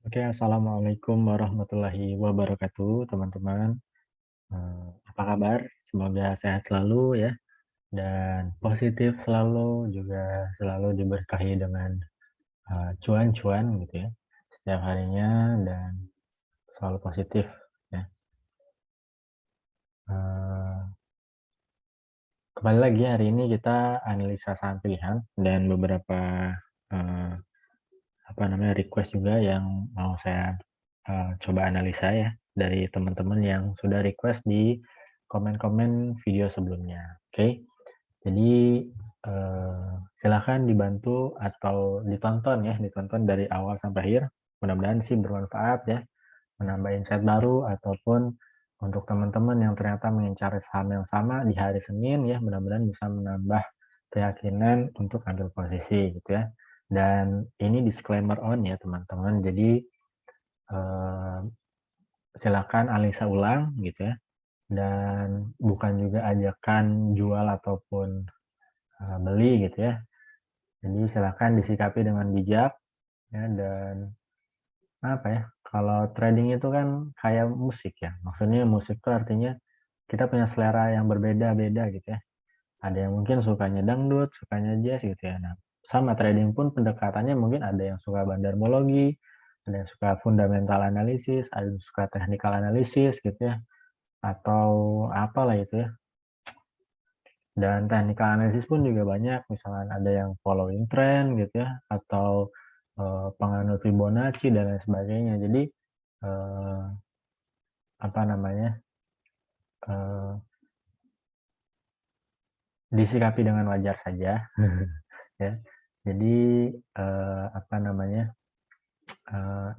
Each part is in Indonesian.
Oke, assalamualaikum warahmatullahi wabarakatuh, teman-teman. Apa kabar? Semoga sehat selalu ya, dan positif selalu, juga selalu diberkahi dengan cuan-cuan gitu ya, setiap harinya dan selalu positif ya. Eh, Kembali lagi hari ini kita analisa saham pilihan dan beberapa eh, apa namanya request juga yang mau saya coba analisa ya dari teman-teman yang sudah request di komen-komen video sebelumnya. Oke, jadi silakan dibantu atau ditonton ya, ditonton dari awal sampai akhir. Mudah-mudahan sih bermanfaat ya, menambah insight baru ataupun untuk teman-teman yang ternyata mengincar saham yang sama di hari Senin ya, mudah-mudahan bisa menambah keyakinan untuk ambil posisi gitu ya. Dan ini disclaimer on ya teman-teman. Jadi eh, silakan analisa ulang gitu ya. Dan bukan juga ajakan jual ataupun beli gitu ya. Jadi silakan disikapi dengan bijak ya, dan apa ya? Kalau trading itu kan kayak musik ya. Maksudnya musik itu artinya kita punya selera yang berbeda-beda gitu ya. Ada yang mungkin sukanya dangdut, sukanya jazz gitu ya. Nah, sama trading pun pendekatannya mungkin ada yang suka bandarmologi, ada yang suka fundamental analisis, ada yang suka technical analisis gitu ya, atau apalah itu ya. Dan technical analysis pun juga banyak, misalnya ada yang following trend gitu ya, atau penganut Fibonacci dan lain sebagainya. Jadi eh, apa namanya eh, disikapi dengan wajar saja, ya. Jadi apa namanya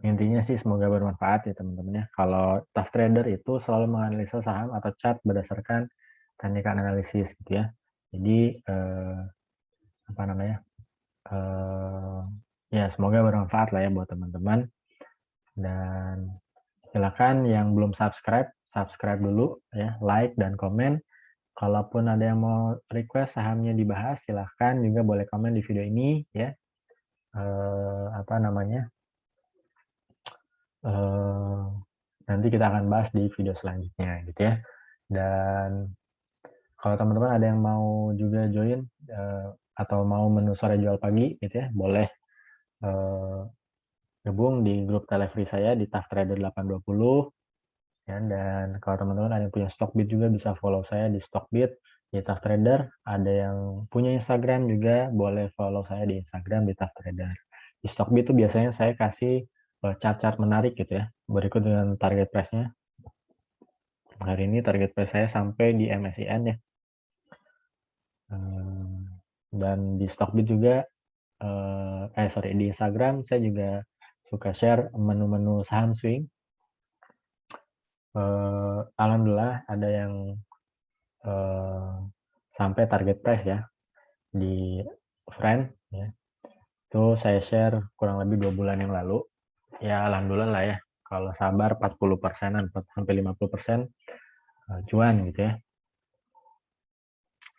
intinya sih semoga bermanfaat ya teman-teman ya. Kalau tough trader itu selalu menganalisa saham atau chart berdasarkan technical analysis gitu ya. Jadi apa namanya eh, ya semoga bermanfaat lah ya buat teman-teman, dan silakan yang belum subscribe subscribe dulu ya, like dan komen. Kalaupun ada yang mau request sahamnya dibahas, silahkan juga boleh komen di video ini ya. Apa namanya eh, nanti kita akan bahas di video selanjutnya gitu ya. Dan kalau teman-teman ada yang mau juga join atau mau menu sore jual pagi gitu ya, boleh eh, gabung di grup telefree saya di Tough Trader 820 ya. Dan kalau teman-teman ada yang punya Stockbit juga bisa follow saya di Stockbit di Tough Trader. Ada yang punya Instagram juga boleh follow saya di Instagram di Tough Trader. Di Stockbit itu biasanya saya kasih chart-chart menarik gitu ya, berikut dengan target price-nya. Hari ini target price saya sampai di MSIN ya. Dan di Stockbit juga sorry, di Instagram saya juga suka share menu-menu saham swing. Alhamdulillah ada yang eh, sampai target price ya di friend ya. Itu saya share kurang lebih 2 bulan yang lalu. Ya alhamdulillah lah ya. Kalau sabar 40%-an sampai 50% cuan gitu ya.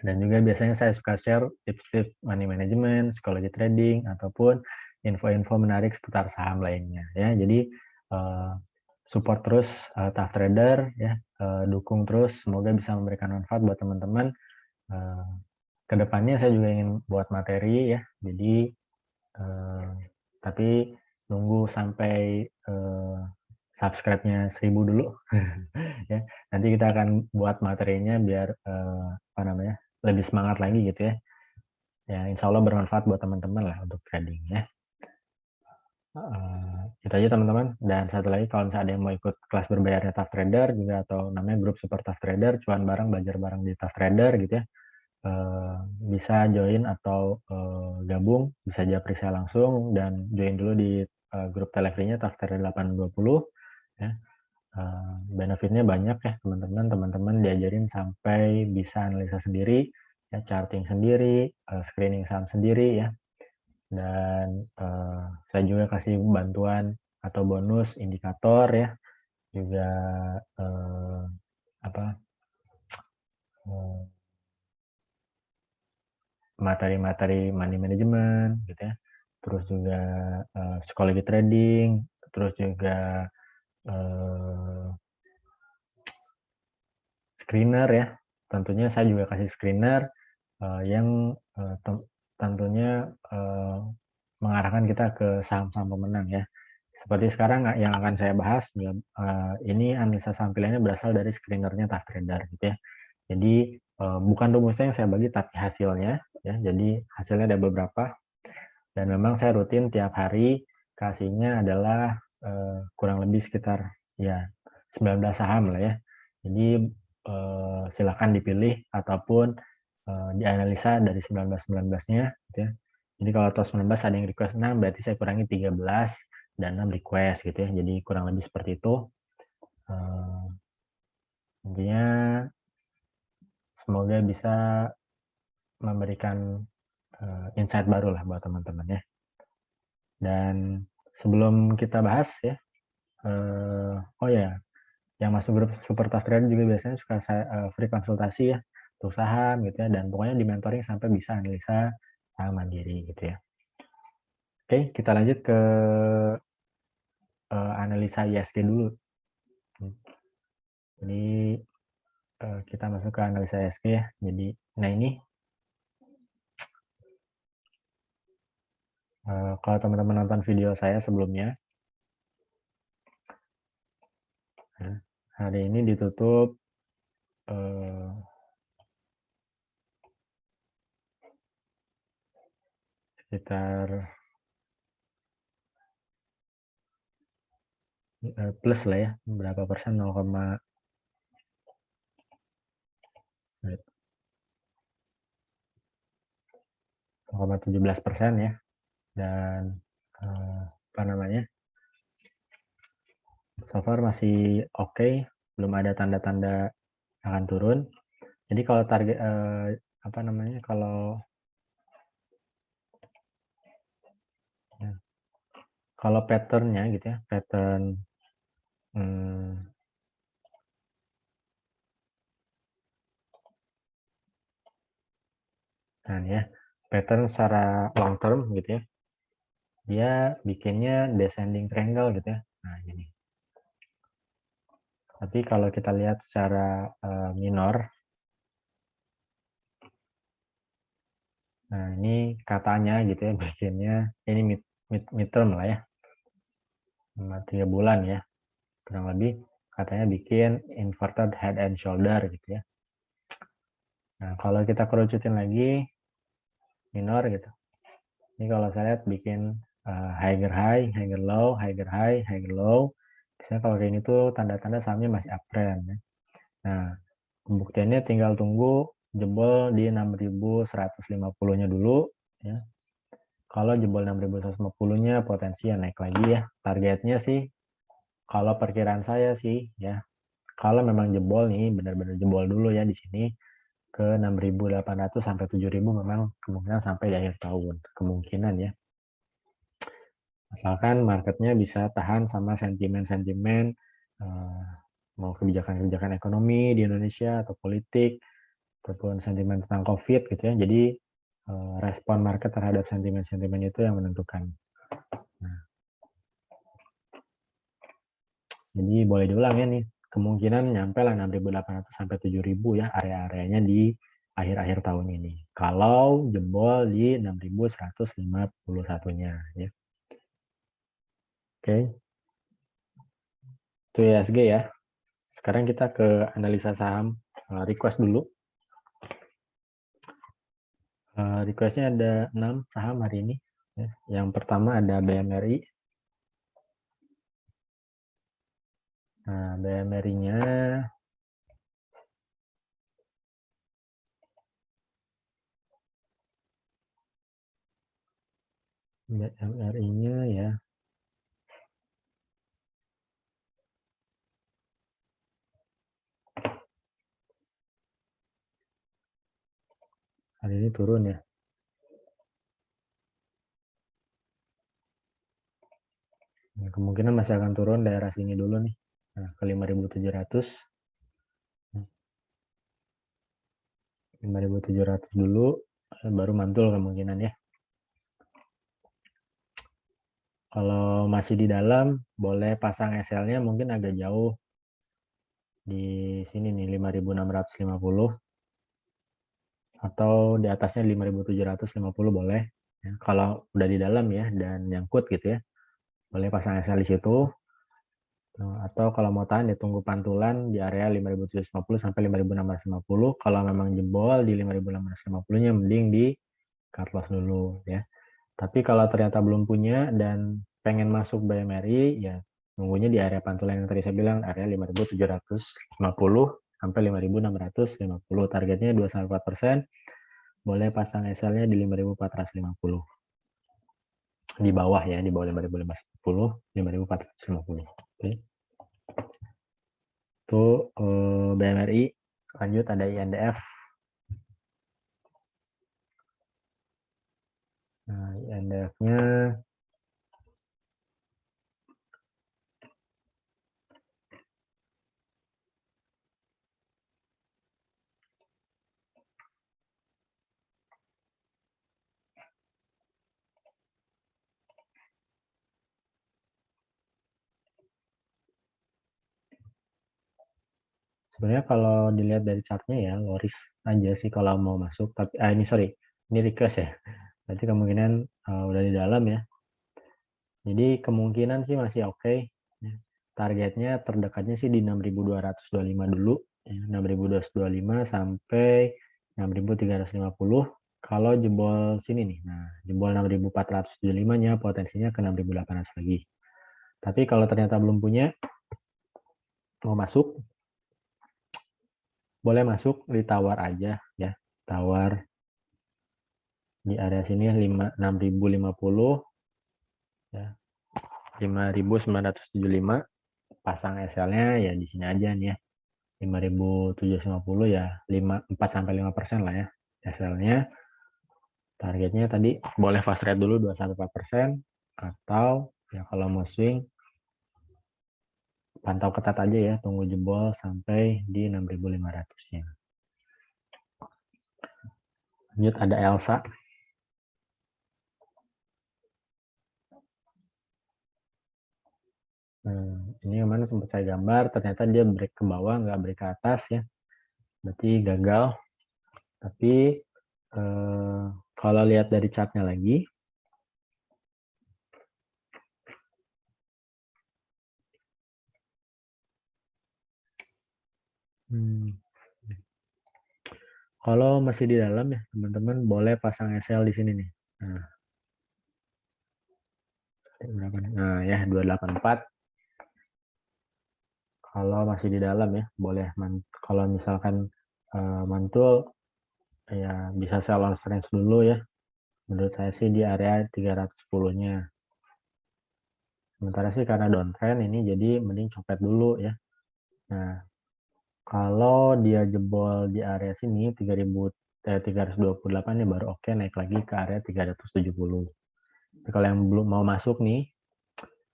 Dan juga biasanya saya suka share tips-tips money management, psikologi trading, ataupun info-info menarik seputar saham lainnya ya. Jadi support terus Tough Trader ya, dukung terus, semoga bisa memberikan manfaat buat teman-teman. Uh, Kedepannya saya juga ingin buat materi ya, jadi tapi nunggu sampai subscribe-nya 1000 dulu ya. Nanti kita akan buat materinya biar apa namanya lebih semangat lagi gitu ya. Ya insya Allah bermanfaat buat teman-teman lah untuk trading ya. Itu aja teman-teman. Dan satu lagi, kalau misalnya ada yang mau ikut kelas berbayarnya Tough Trader juga, atau namanya grup support Tough Trader, cuan bareng belajar bareng di Tough Trader gitu ya, bisa join atau gabung, bisa japri saya langsung dan join dulu di grup telefrinya Tough Trader 820 ya. Benefitnya banyak ya teman-teman. Teman-teman diajarin sampai bisa analisa sendiri ya, charting sendiri, screening saham sendiri ya. Dan saya juga kasih bantuan atau bonus indikator ya, juga apa materi-materi money management gitu ya, terus juga psikologi trading, terus juga screener ya. Tentunya saya juga kasih screener yang tentunya mengarahkan kita ke saham-saham pemenang ya. Seperti sekarang yang akan saya bahas, ini analisa saham pilihannya berasal dari screenernya Tough Trader gitu ya. Jadi bukan rumusnya yang saya bagi, tapi hasilnya ya. Jadi hasilnya ada beberapa dan memang saya rutin tiap hari kasihnya adalah kurang lebih sekitar ya 19 saham lah ya. Jadi silakan dipilih ataupun dianalisa dari 19-19-nya gitu ya. Jadi kalau top 19 ada yang request 6, berarti saya kurangi 13 dan 6 request gitu ya. Jadi kurang lebih seperti itu. Intinya semoga bisa memberikan insight baru lah buat teman-teman ya. Dan sebelum kita bahas ya, oh ya, yang masuk grup Super Tough Trader juga biasanya suka saya free konsultasi ya untuk saham gitu ya, dan pokoknya di mentoring sampai bisa analisa saham mandiri gitu ya. Oke, kita lanjut ke analisa ISG dulu. Jadi kita masuk ke analisa ISG ya. Jadi, nah ini kalau teman-teman nonton video saya sebelumnya, hari ini ditutup sekitar plus lah ya, berapa persen, 0,17% ya. Dan apa namanya, so far masih oke, belum ada tanda-tanda akan turun. Jadi kalau target apa namanya, kalau patternnya gitu ya, pattern nah ya, pattern secara long term gitu ya, dia bikinnya descending triangle gitu ya. Nah ini. Tapi kalau kita lihat secara minor, nah ini katanya gitu ya, bikinnya ini midterm lah ya, 3 bulan ya, kurang lebih katanya bikin inverted head and shoulder gitu ya. Nah kalau kita kerucutin lagi minor gitu, ini kalau saya lihat bikin higher high, higher low, higher high, higher low. Biasanya kalau kayak ini tuh tanda-tanda sahamnya masih uptrend ya. Nah, pembuktiannya tinggal tunggu jebol di 6.150-nya dulu ya. Kalau jebol 6.150-nya potensi ya naik lagi ya. Targetnya sih kalau perkiraan saya sih ya, kalau memang jebol nih, benar-benar jebol dulu ya di sini ke 6.800 sampai 7.000, memang kemungkinan sampai di akhir tahun, kemungkinan ya. Asalkan marketnya bisa tahan sama sentimen-sentimen mau kebijakan-kebijakan ekonomi di Indonesia atau politik ataupun sentimen tentang COVID gitu ya. Jadi respon market terhadap sentimen-sentimen itu yang menentukan. Nah, jadi boleh diulang ya nih, kemungkinan nyampe lah 6.800 sampai 7.000 ya area-areanya di akhir-akhir tahun ini. Kalau jebol di 6.151-nya ya. Oke. Itu ISG ya. Sekarang kita ke analisa saham request dulu. Requestnya ada 6 saham hari ini. Ya. Yang pertama ada BMRI. Nah, BMRI-nya ya hari ini turun ya. Nah, kemungkinan masih akan turun daerah sini dulu nih. Nah, ke 5.700. 5.700 dulu baru mantul kemungkinan ya. Kalau masih di dalam, boleh pasang SL-nya mungkin agak jauh. Di sini nih, 5.650. Atau di atasnya 5.750 boleh. Ya, kalau udah di dalam ya, dan nyangkut gitu ya, boleh pasang SL di situ. Atau kalau mau tahan, ya tunggu pantulan di area 5.750 sampai 5.650. Kalau memang jebol di 5.650-nya, mending di cut loss dulu ya. Tapi kalau ternyata belum punya dan pengen masuk BMRI, ya nunggunya di area pantulan yang tadi saya bilang, area 5.750 sampai 5.650. Targetnya 2-4%. Boleh pasang SL-nya di 5.450. Di bawah ya, di bawah 5.550, 5.450. Oke. Itu BMRI. Lanjut ada INDF. Nah, INDF-nya sebenarnya kalau dilihat dari chartnya ya low risk aja sih kalau mau masuk. Tapi ini sorry, ini request ya. Berarti kemungkinan udah di dalam ya. Jadi kemungkinan sih masih oke. Targetnya terdekatnya sih di 6.225 dulu. 6.225 sampai 6.350. Kalau jebol sini nih, nah jebol 6.475-nya potensinya ke 6.800 lagi. Tapi kalau ternyata belum punya, mau masuk, boleh masuk, ditawar aja ya. Tawar di area sini 6.050 ya. 5.975 pasang SL-nya ya di sini aja nih ya. 5.750 ya 4-5% lah ya SL-nya. Targetnya tadi boleh fast rate dulu 2-4%, atau ya kalau mau swing pantau ketat aja ya, tunggu jebol sampai di 6.500-nya. Lanjut ada Elsa. Ini kemarin sempat saya gambar, ternyata dia break ke bawah, nggak break ke atas ya. Berarti gagal. Tapi kalau lihat dari chartnya lagi, kalau masih di dalam ya, teman-teman boleh pasang SL di sini nih. Nah ya 284. Kalau masih di dalam ya, boleh. Kalau misalkan mantul, ya bisa sell on range dulu ya. Menurut saya sih di area 310-nya. Sementara sih karena downtrend ini, jadi mending copet dulu ya. Nah, kalau dia jebol di area sini 328 ya baru oke naik lagi ke area 370. Tapi kalau yang belum mau masuk nih,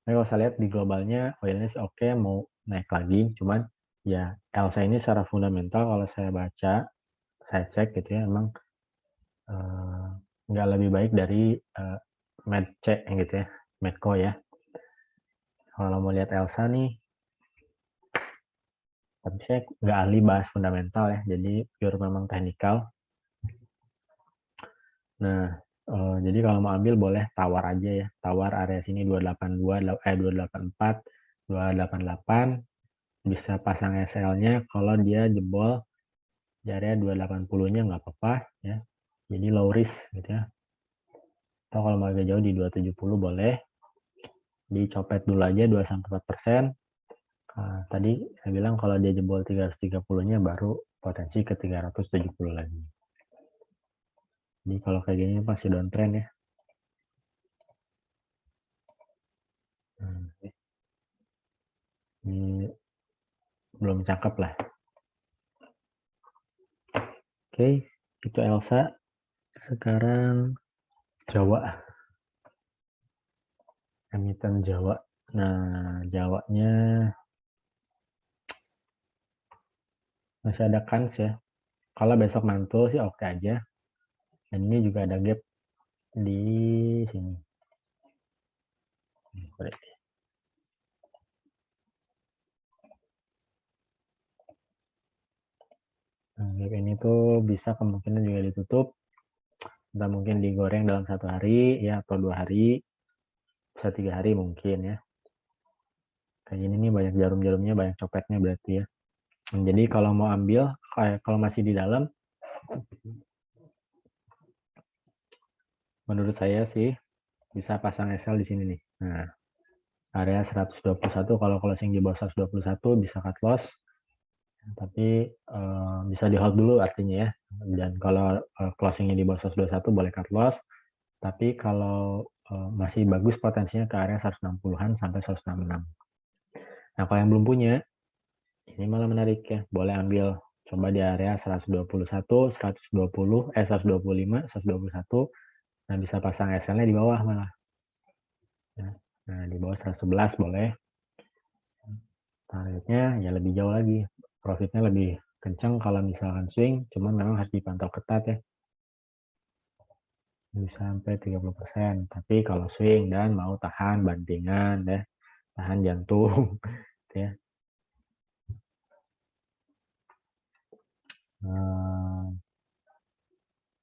kalau saya lihat di globalnya oilnya sih oke, mau naik lagi, cuman ya Elsa ini secara fundamental kalau saya baca, saya cek gitu ya, emang nggak lebih baik dari Medc gitu ya, Medco ya. Kalau mau lihat Elsa nih, tapi saya nggak ahli bahas fundamental ya, jadi pure memang teknikal. Nah, jadi kalau mau ambil boleh tawar aja ya, tawar area sini 282, 284, 288, bisa pasang SL-nya kalau dia jebol di area 280-nya nggak apa-apa ya. Jadi low risk gitu ya. Atau kalau mau agak jauh di 270 boleh. Dicopet dulu aja 2-4%. Tadi saya bilang kalau dia jebol 330-nya baru potensi ke 370 lagi. Jadi kalau kayak gini pasti downtrend ya. Ini belum cakep lah. Oke, itu Elsa. Sekarang Jawa. Emiten Jawa. Nah, Jawanya masih ada kans ya. Kalau besok mantul sih oke aja. Dan ini juga ada gap di sini. Nah, gap ini tuh bisa kemungkinan juga ditutup, entah mungkin digoreng dalam 1 hari ya atau 2 hari, bisa 3 hari mungkin ya. Kayak gini nih banyak jarum-jarumnya, banyak copetnya berarti ya. Jadi kalau mau ambil, kalau masih di dalam, menurut saya sih bisa pasang SL di sini nih. Nah, area 121, kalau closing di bawah 121 bisa cut loss, tapi bisa di hold dulu artinya ya. Dan kalau closingnya di bawah 121 boleh cut loss, tapi kalau masih bagus potensinya ke area 160-an sampai 166. Nah, kalau yang belum punya, ini malah menarik ya. Boleh ambil coba di area 121, 120, 125, 121. Nah, bisa pasang SL-nya di bawah malah. Nah, di bawah 111 boleh. Targetnya ya lebih jauh lagi. Profitnya lebih kencang kalau misalkan swing, cuman memang harus dipantau ketat ya. Bisa sampai 30%. Tapi kalau swing dan mau tahan bantingan ya, tahan jantung ya.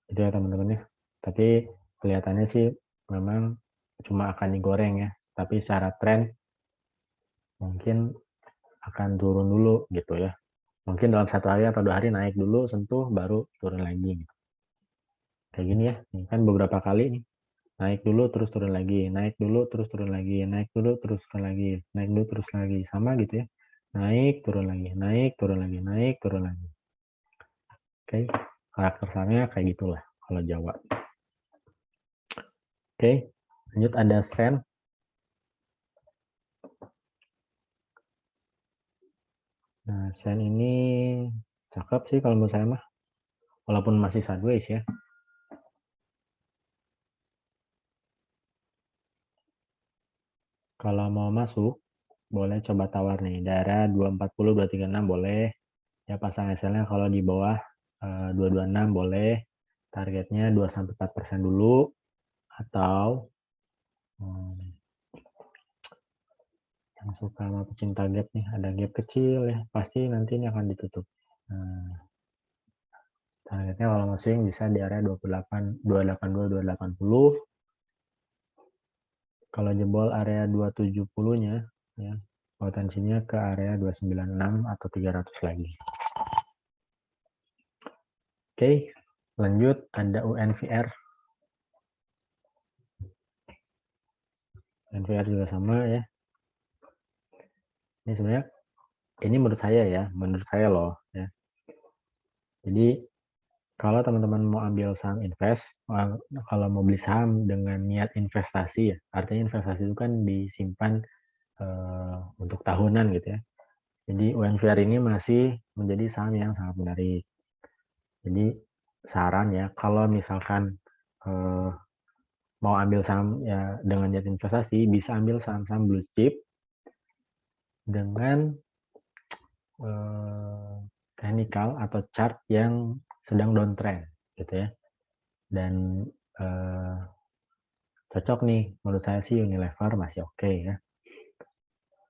Itu ya teman-teman ya. Tapi kelihatannya sih memang cuma akan digoreng ya. Tapi secara tren mungkin akan turun dulu gitu ya. Mungkin dalam 1 hari atau 2 hari naik dulu, sentuh, baru turun lagi gitu. Kayak gini ya, ini kan beberapa kali nih. Naik dulu terus turun lagi, naik dulu terus turun lagi, naik dulu terus turun lagi, naik dulu terus lagi. Sama gitu ya. Naik, turun lagi, naik, turun lagi, naik, turun lagi. Oke, karakter sahamnya kayak gitulah kalau Jawa. Oke, lanjut ada Sen. Nah, Sen ini cakep sih kalau menurut saya mah. Walaupun masih sideways ya. Kalau mau masuk, boleh coba tawar nih. Daerah 240, 236 boleh. Ya pasang SL-nya kalau di bawah 226 boleh. Targetnya 2-4% dulu. Atau yang suka sama pecinta gap nih, ada gap kecil ya. Pasti nanti ini akan ditutup. Nah, targetnya kalau mau swing bisa di area 28, 282, 280. Kalau jebol area 270-nya, ya, potensinya ke area 296 atau 300 lagi. Oke, lanjut ada UNVR. UNVR juga sama ya. Ini sebenarnya, ini menurut saya loh. Ya. Jadi kalau teman-teman mau ambil saham invest, kalau mau beli saham dengan niat investasi ya, artinya investasi itu kan disimpan untuk tahunan gitu ya. Jadi UNVR ini masih menjadi saham yang sangat menarik. Jadi saran ya, kalau misalkan mau ambil saham ya dengan niat investasi, bisa ambil saham-saham blue chip dengan teknikal atau chart yang sedang downtrend gitu ya. Dan cocok nih, menurut saya sih Unilever masih oke ya.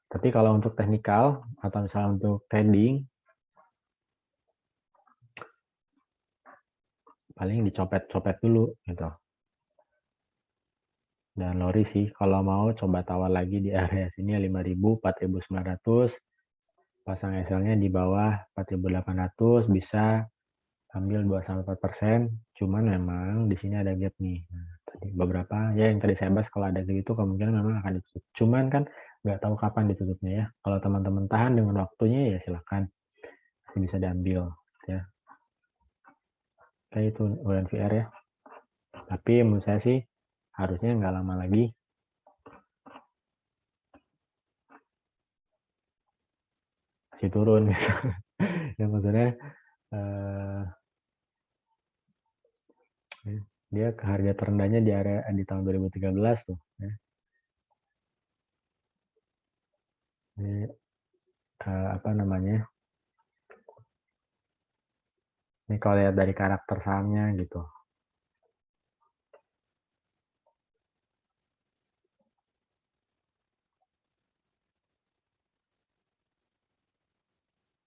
Tapi kalau untuk teknikal atau misalnya untuk trading, paling dicopet-copet dulu gitu. Dan Lori sih, kalau mau coba tawar lagi di area sini 5.000, 4.900, pasang SL-nya di bawah 4.800, bisa ambil 2-4%. Cuman memang di sini ada gap nih. Nah, tadi beberapa ya yang tadi saya bahas, kalau ada gitu kemungkinan memang akan ditutup. Cuman kan nggak tahu kapan ditutupnya ya. Kalau teman-teman tahan dengan waktunya ya silahkan, masih bisa diambil ya. Kayak itu UNVR ya. Tapi menurut saya sih harusnya nggak lama lagi masih turun gitu. Ya maksudnya dia ke harga terendahnya di area di tahun 2013 tuh ya. Ini apa namanya, ini kalau lihat dari karakter sahamnya gitu,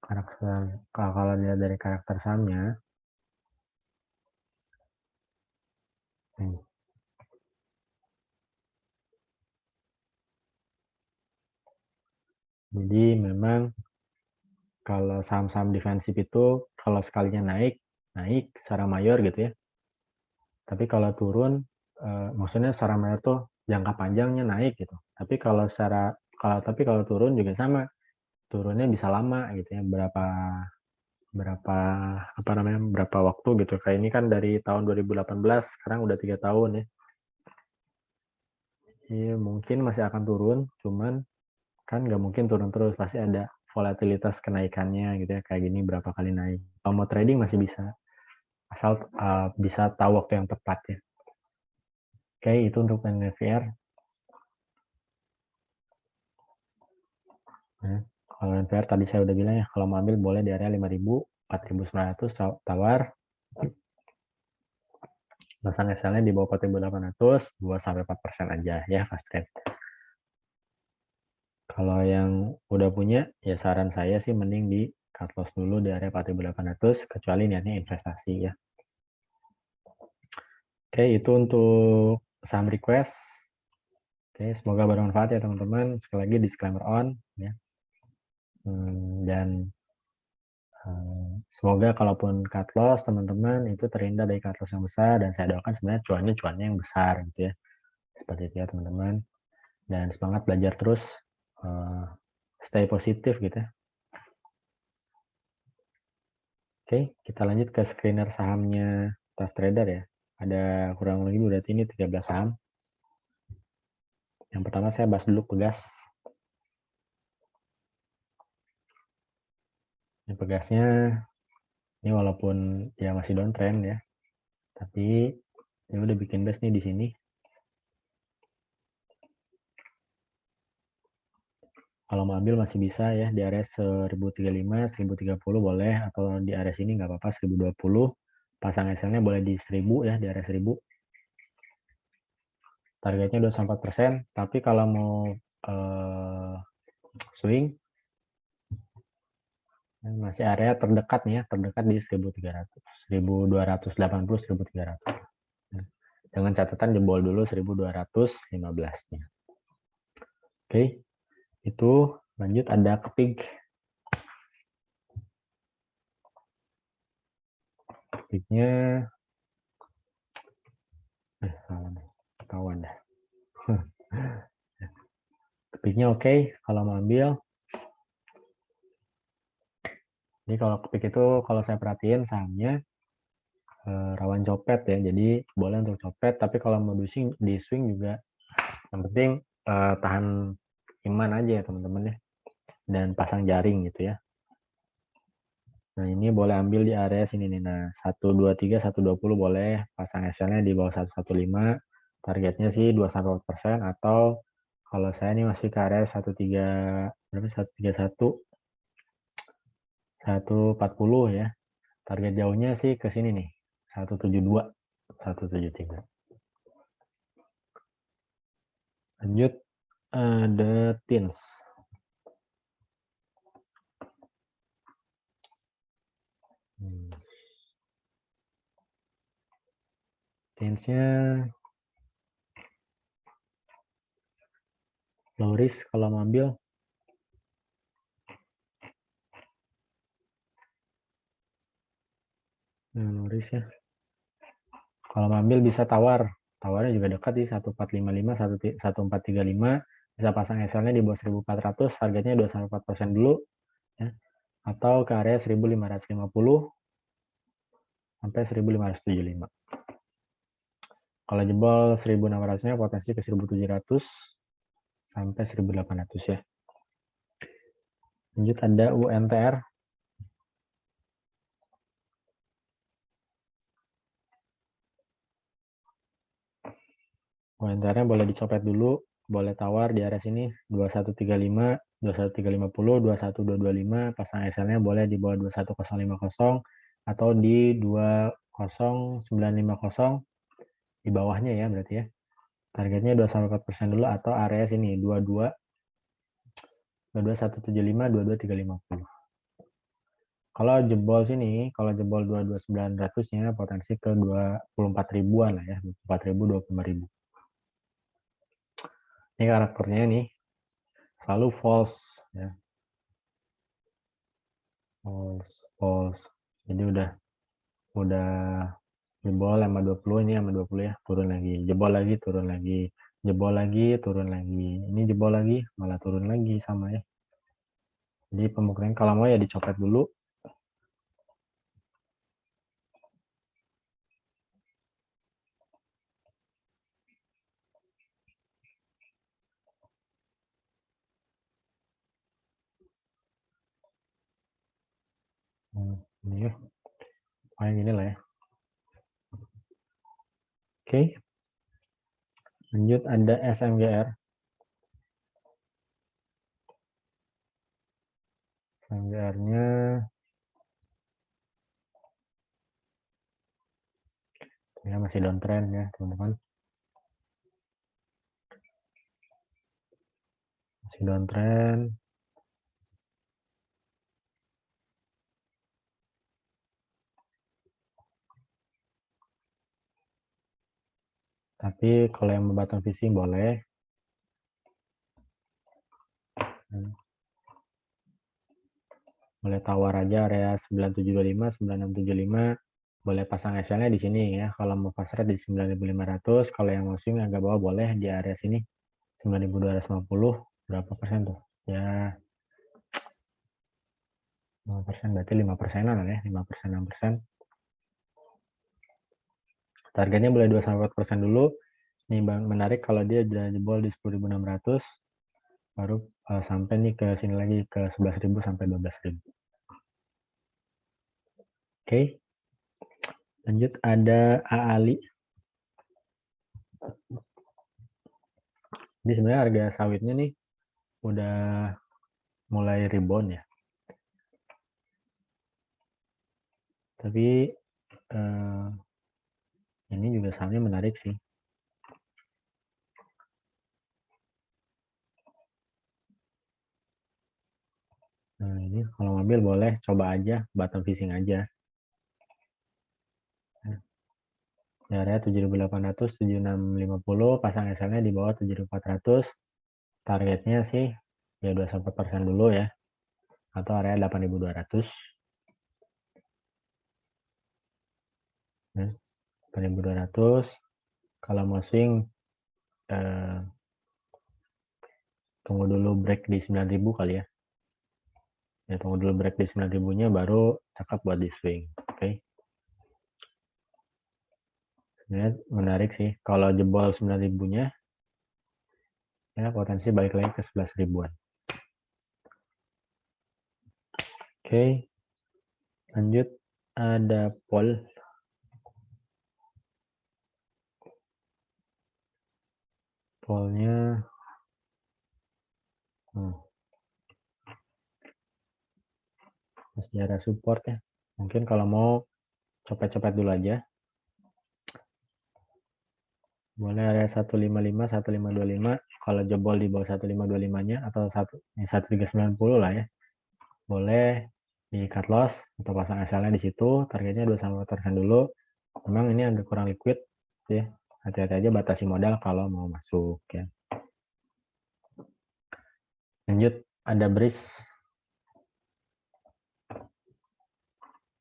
karakter, kalau dilihat dari karakter sahamnya, jadi memang kalau saham-saham defensif itu kalau sekalinya naik secara mayor gitu ya. Tapi kalau turun, maksudnya secara mayor tuh jangka panjangnya naik gitu. Tapi kalau turun juga sama, turunnya bisa lama gitu ya, berapa berapa berapa waktu gitu. Kayak ini kan dari tahun 2018, sekarang udah 3 tahun ya. Iya, mungkin masih akan turun, cuman kan nggak mungkin turun terus, pasti ada volatilitas kenaikannya gitu ya, kayak gini berapa kali naik. Kalau mau trading masih bisa, asal bisa tahu waktu yang tepat ya. Oke, itu untuk NVR. Nah, kalau NVR tadi saya udah bilang ya, kalau mau ambil boleh di area 5.000, 4.900 tawar. Pasang SL-nya di bawah 4.800, 2-4% aja ya fast trade. Kalau yang udah punya, ya saran saya sih mending di cut loss dulu di area 4.800, kecuali niatnya investasi ya. Oke, itu untuk saham request. Oke, semoga bermanfaat ya teman-teman. Sekali lagi disclaimer on ya. Dan semoga kalaupun cut loss teman-teman itu terhindar dari cut loss yang besar, dan saya doakan sebenarnya cuannya yang besar gitu ya. Seperti itu ya teman-teman. Dan semangat belajar terus, stay positif gitu ya. Oke, kita lanjut ke screener sahamnya Tough Trader ya. Ada kurang lebih berarti ini 13 saham. Yang pertama saya bahas dulu Pegas. Ini Pegasnya ini walaupun ya masih downtrend ya, tapi ini udah bikin base nih di sini. Kalau mau ambil masih bisa ya di area 1035, 1030 boleh, atau di area sini nggak apa-apa 1020. Pasang SL-nya boleh di 1000 ya, di area 1000. Targetnya 24%, tapi kalau mau swing masih area terdekat nih ya, terdekat di 1300, 1280, 1300. Dengan catatan jebol dulu 1215-nya. Oke, itu lanjut ada Kepig. Kepignya salah nih, ketahuan dah. Kepignya oke, kalau mau ambil. Jadi kalau Kepig itu kalau saya perhatiin sahamnya rawan copet ya, jadi boleh untuk copet, tapi kalau mau di swing juga yang penting tahan iman aja ya teman-teman ya, dan pasang jaring gitu ya. Nah ini boleh ambil di area sini nih, nah 123, 120 boleh, pasang SL-nya di bawah 115, targetnya sih 2-4%, atau kalau saya ini masih ke area 131, 140 ya, target jauhnya sih ke sini nih, 172, 173. Lanjut ada Tins. Tinsnya low risk kalau mau ambil. Low risk ya. Kalau mau ambil bisa tawar. Tawarnya juga dekat di 1455, 1435. Bisa pasang SL-nya di bawah 1400, targetnya 2,4% dulu. Ya. Atau ke area 1550 sampai 1575. Kalau jebol 1600-nya potensi ke 1700 sampai 1800 ya. Lanjut ada UNTR. UNTR-nya boleh dicopet dulu, boleh tawar di area sini 2135, 21350, 21225, pasang SL-nya boleh di bawah 21050 atau di 20950 di bawahnya ya berarti ya. Targetnya 2,4% dulu, atau area sini 22 175, 22350. Kalau jebol sini, kalau jebol 22.900-nya potensi ke 24 ribuan lah ya, 24 ribu, 25 ribu. Ini karakternya nih, selalu false ya. False. Jadi udah jebol sama 20, ini sama 20 ya, turun lagi. Jebol lagi, turun lagi. Jebol lagi, turun lagi. Ini jebol lagi, malah turun lagi sama ya. Jadi pemungkinan kalau mau ya dicopet dulu. Ini ya, kayak gini lah ya. Oke. Lanjut ada SMGR. SMGR-nya ya masih downtrend ya, teman-teman. Masih downtrend. Tapi kalau yang membatang fishing boleh. Boleh tawar aja area 9725, 9675. Boleh pasang SL-nya di sini ya. Kalau mau fast rate di 9.500, kalau yang mau swing agak bawah boleh di area sini 9.250. Berapa persen tuh? Ya 5%, berarti 5%-an ya, 5%, 6%. Targetnya boleh 2-4% dulu. Ini menarik kalau dia jebol di 10.600, baru sampai nih ke sini lagi ke 11.000 sampai 12.000. Oke. Lanjut ada AALI. Jadi sebenarnya harga sawitnya nih udah mulai rebound ya. Tapi ini juga sahamnya menarik sih. Nah ini kalau ngambil boleh coba aja bottom fishing aja. Di area 7.800, 7.650, pasang SL-nya di bawah 7.400. Targetnya sih ya 2-4% dulu ya. Atau area 8.200. 8.200. Kalau mau swing tunggu dulu break di 9.000 kali ya. Ya tunggu dulu break di 9.000-nya baru cakep buat di swing. Oke. Sebenarnya menarik sih. Kalau jebol 9.000-nya ya potensi balik lagi ke 11 ribuan. Oke. Lanjut ada Pol. Polnya masih ada support ya. Mungkin kalau mau copet-copet dulu aja. Boleh area 155, 1525. Kalau jebol di bawah 1525-nya atau 1390 lah ya. Boleh di cut loss atau pasang SL-nya di situ. Targetnya 2-4% dulu. Memang ini agak kurang liquid ya. Hati-hati aja batasi modal kalau mau masuk ya. Lanjut ada Breeze.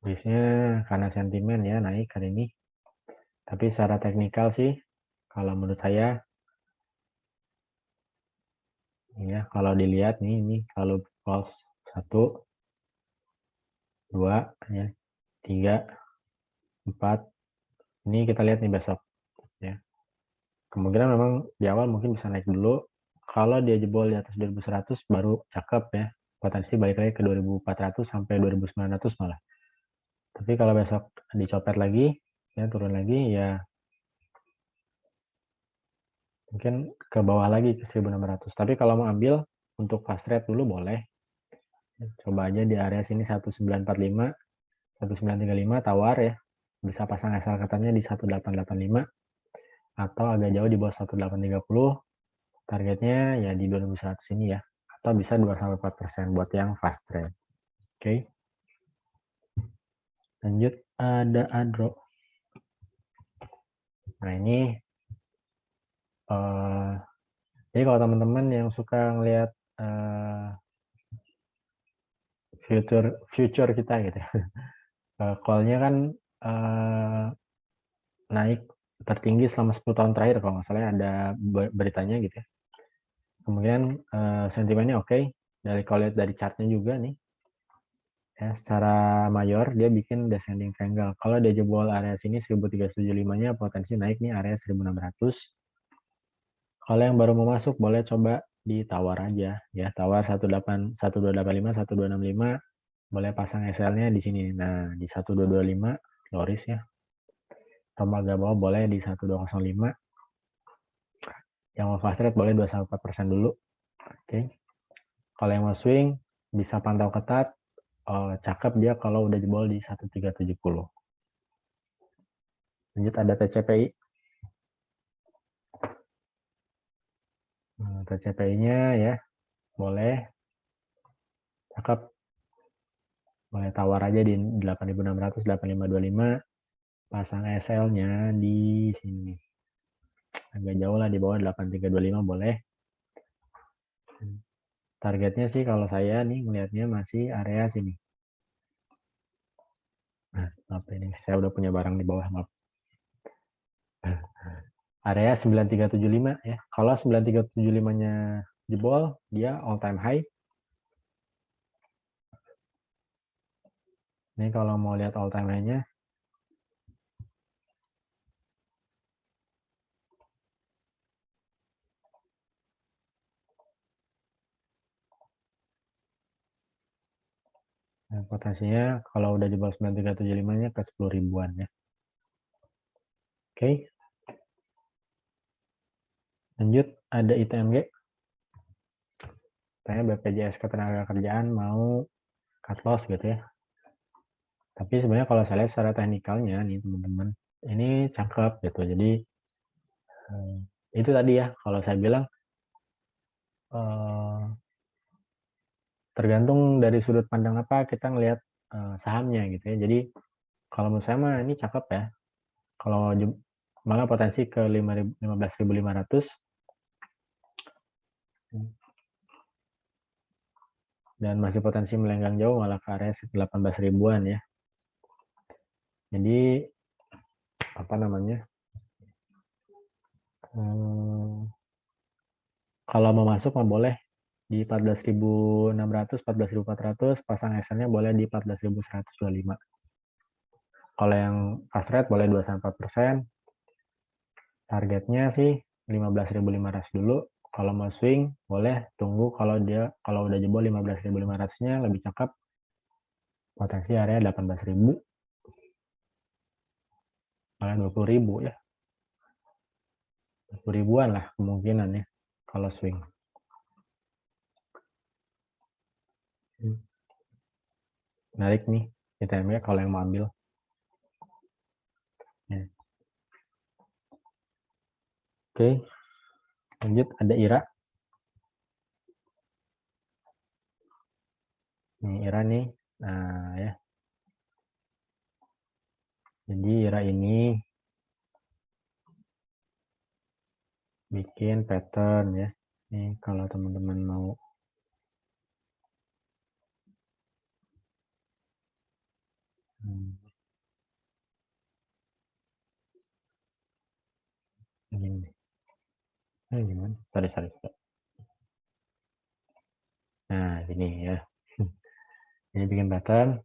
Breeze-nya karena sentimen ya naik hari ini. Tapi secara teknikal sih kalau menurut saya ya kalau dilihat nih ini selalu false 1 2 ya 3 4. Ini kita lihat nih besok ya. Kemungkinan memang di awal mungkin bisa naik dulu. Kalau dia jebol di atas 2.100 baru cakep ya. Potensi balik lagi ke 2.400 sampai 2.900 malah. Tapi kalau besok dicopet lagi ya turun lagi ya mungkin ke bawah lagi ke 1.600. Tapi kalau mau ambil untuk fast rate dulu boleh. Coba aja di area sini 1945, 1935 tawar ya. Bisa pasang SL katanya di 1885 atau agak jauh di bawah 1830. Targetnya ya di 2100 ini ya. Atau bisa 2-4% buat yang fast trade. Oke. Lanjut ada Adro. Nah ini jadi kalau teman-teman yang suka ngelihat future kita gitu, call-nya kan naik tertinggi selama 10 tahun terakhir kalau nggak salah ada beritanya gitu ya. Kemudian sentimennya oke. Kalau lihat dari chartnya juga nih, ya, secara mayor dia bikin descending triangle. Kalau dia jebol area sini 1375-nya potensi naik nih area 1600. Kalau yang baru mau masuk boleh coba ditawar aja ya, tawar 18 1285 1265 boleh pasang SL-nya di sini. Nah, di 1225 loris ya. Tombol agak bawah boleh di 1205. Yang mau fast trade boleh 2,4% dulu. Oke. Kalau yang mau swing bisa pantau ketat. Cakep dia kalau udah jebol di 1370. Lanjut ada TCPI. TCPI-nya ya boleh cakep, boleh tawar aja di 8600 8525, pasang SL-nya di sini agak jauh lah di bawah 8325 boleh. Targetnya sih kalau saya nih melihatnya masih area sini. Nah, maaf ini saya udah punya barang di bawah, maaf. Area 9375 ya. Kalau 9375-nya jebol, dia all time high. Ini kalau mau lihat all time high-nya, nah, potensinya kalau udah jebol 9375-nya ke 10 ribuan ya. Oke. Lanjut ada ITMG. Tanya BPJS Ketenagakerjaan mau cut loss gitu ya. Tapi sebenarnya kalau saya lihat secara teknikalnya nih teman-teman, ini cakep gitu. Jadi itu tadi ya, kalau saya bilang tergantung dari sudut pandang apa kita ngelihat sahamnya gitu ya. Jadi kalau menurut saya mah ini cakep ya. Kalau malah potensi ke 15.500 dan masih potensi melenggang jauh malah ke area 18 ribuan ya. Jadi apa namanya? Kalau mau masuk mah boleh di 14.600, 14.400, pasang SL-nya boleh di 14.125. Kalau yang fast rate boleh 2,4%. Targetnya sih 15.500 dulu. Kalau mau swing boleh tunggu kalau udah jebol 15.500-nya lebih cakep. Potensi area 18.000. Malah 20.000 ya. 20 ribuan lah kemungkinan ya kalau swing. Menarik nih ITMG kalau yang mau ambil. Ya. Oke, lanjut ada IRA. Ini IRA nih, nah ya. Jadi IRA ini bikin pattern ya. Ini kalau teman-teman mau ini. Gimana? Sorry. Nah, ini ya. Ini bikin pattern.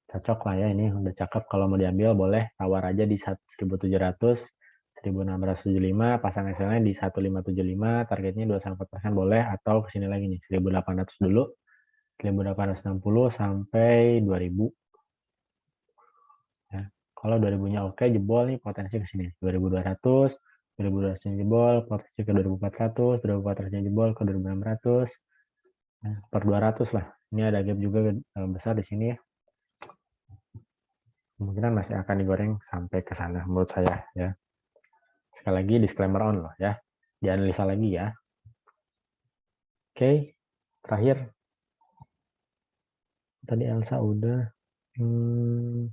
Cocok lah ya, ini udah cakep. Kalau mau diambil boleh tawar aja di 1.700, 1.675, pasang SL-nya di 1.575, targetnya 2,4% boleh, atau kesini lagi nih, 1.800 dulu, 1.860 sampai 2.000. Ya. Kalau 2.000-nya oke, jebol nih potensi ke sini. 2.200, 2.200-nya jebol, potensi ke 2.400, 2.400-nya jebol ke 2.600, ya, per 200 lah. Ini ada gap juga besar di sini ya. Kemungkinan masih akan digoreng sampai ke sana menurut saya ya. Sekali lagi disclaimer on loh ya. Dianalisa lagi ya. Oke, terakhir. Tadi Elsa udah. Hmm,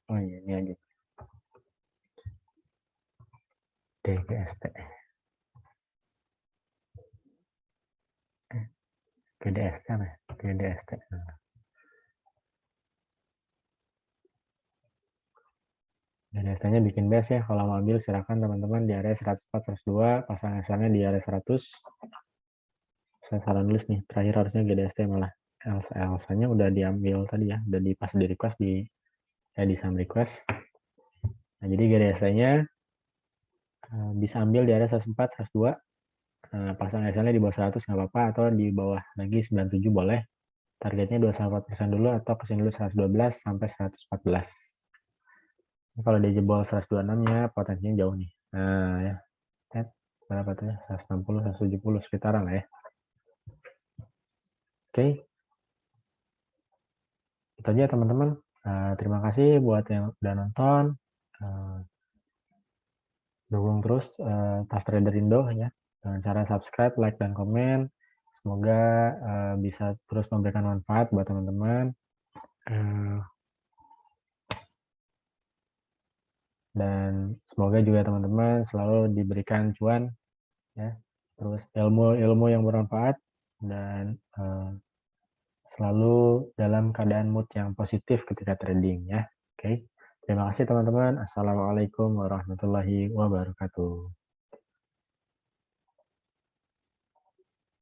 oh iya, ini aja. DGST. GDST apa ya? GDST. GDST-nya bikin base ya. Kalau mau ambil silakan teman-teman di area 104, 102, pasang asalnya di area 100. Saya salah nulis nih, terakhir harusnya GDST malah. Elsa-nya udah diambil tadi ya, udah pas di request di some request. Nah, jadi GDST-nya bisa ambil di area 104, 102. Pasang asalnya di bawah 100 nggak apa-apa, atau di bawah lagi 97 boleh. Targetnya 24% dulu atau kesini dulu 112 sampai 114. Kalau dia jebol 126-nya potensinya jauh nih. Nah ya, berapa tuh ya? 160, 170 sekitaran lah ya. Oke, itu aja teman-teman. Terima kasih buat yang udah nonton. Dukung terus Tough Trader Indo ya, dengan cara subscribe, like, dan komen. Semoga bisa terus memberikan manfaat buat teman-teman. Dan semoga juga teman-teman selalu diberikan cuan ya, terus ilmu-ilmu yang bermanfaat, dan selalu dalam keadaan mood yang positif ketika trading ya. Oke. Terima kasih teman-teman. Assalamualaikum warahmatullahi wabarakatuh.